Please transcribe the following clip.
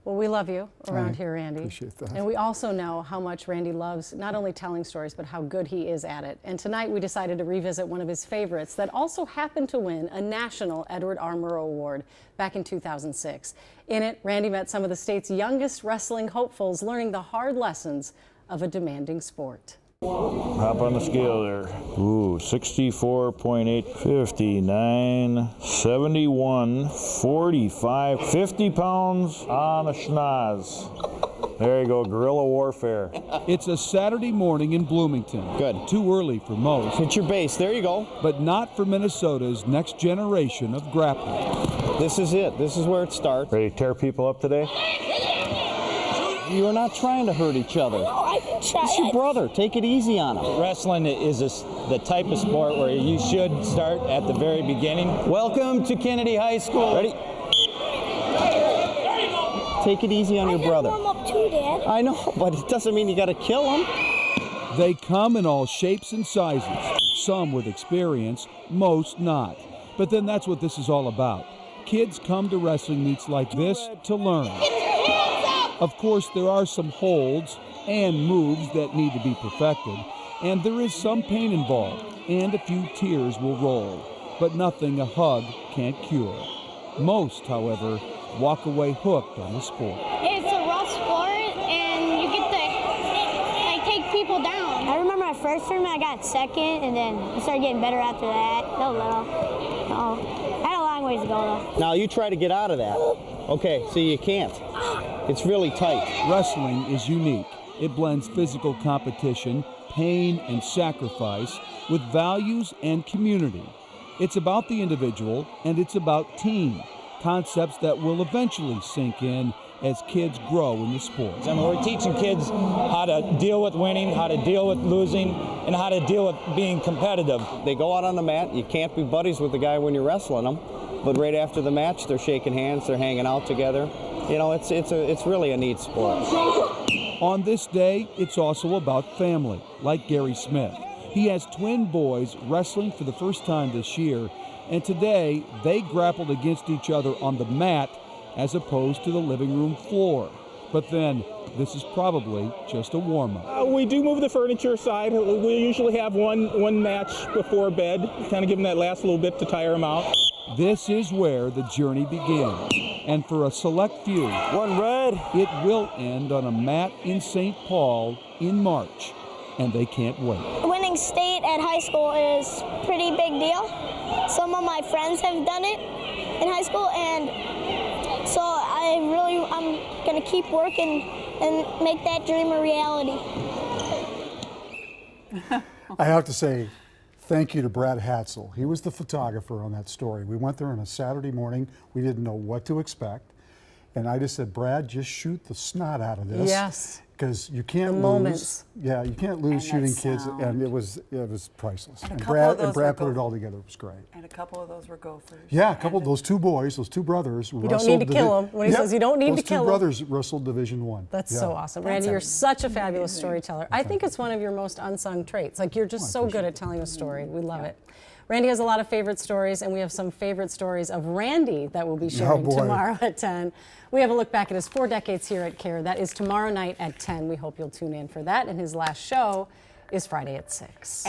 Well, we love you around here, Randy. Appreciate that. And we also know how much Randy loves not only telling stories, but how good he is at it. And tonight we decided to revisit one of his favorites that also happened to win a national Edward R. Murrow Award back in 2006. In it, Randy met some of the state's youngest wrestling hopefuls, learning the hard lessons of a demanding sport. Hop on the scale there. Ooh, 64.8, 59, 71, 45, 50 pounds on a schnoz. There you go, guerrilla warfare. It's a Saturday morning in Bloomington. Good. Too early for most. Hit your base, there you go. But not for Minnesota's next generation of grappling. This is it, this is where it starts. Ready to tear people up today? You are not trying to hurt each other. No, I can try. It's your brother, take it easy on him. Wrestling is the type of sport where you should start at the very beginning. Welcome to Kennedy High School. Ready? Take it easy on your brother. I warm up too, Dad. I know, but it doesn't mean you gotta kill him. They come in all shapes and sizes, some with experience, most not. But then that's what this is all about. Kids come to wrestling meets like this to learn. Of course, there are some holds and moves that need to be perfected, and there is some pain involved, and a few tears will roll, but nothing a hug can't cure. Most, however, walk away hooked on the sport. It's a rough sport, and you get to take people down. I remember my first tournament, I got second, and then I started getting better after that. A little. I had a long ways to go, though. Now you try to get out of that. Okay, so you can't. It's really tight. Wrestling is unique. It blends physical competition, pain, and sacrifice with values and community. It's about the individual, and it's about team, concepts that will eventually sink in as kids grow in the sport. I mean, we're teaching kids how to deal with winning, how to deal with losing, and how to deal with being competitive. They go out on the mat. You can't be buddies with the guy when you're wrestling them, but right after the match, they're shaking hands, they're hanging out together. You know, it's really a neat sport. On this day, it's also about family, like Gary Smith. He has twin boys wrestling for the first time this year, and today they grappled against each other on the mat as opposed to the living room floor. But then, this is probably just a warm-up. We do move the furniture aside. We usually have one match before bed, kind of give them that last little bit to tire them out. This is where the journey begins, and for a select few, One red. it will end on a mat in St. Paul in March, and they can't wait. Winning state at high school is a pretty big deal. Some of my friends have done it in high school, and so I'm going to keep working and make that dream a reality. I have to say, thank you to Brad Hatzel. He was the photographer on that story. We went there on a Saturday morning. We didn't know what to expect. And I just said, Brad, just shoot the snot out of this. Yes. Because you can't lose. Moments. Yeah, you can't lose And that shooting kids, sound. and it was priceless. And a And couple Brad of those Brad were put it all together. It was great. And a couple of those were gophers. Yeah, a couple of those two boys, those two brothers. You don't need to kill them. When he says you don't need to kill them. Those two brothers wrestled Division I. That's Yeah. so awesome. That's Randy, you're such a fabulous amazing. storyteller. I think it's one of your most unsung traits. Like, you're just so good at telling a story. We love it. Randy has a lot of favorite stories, and we have some favorite stories of Randy that we'll be sharing boy. tomorrow at 10. We have a look back at his 4 decades here at KARE. That is tomorrow night at 10. We hope you'll tune in for that. And his last show is Friday at 6.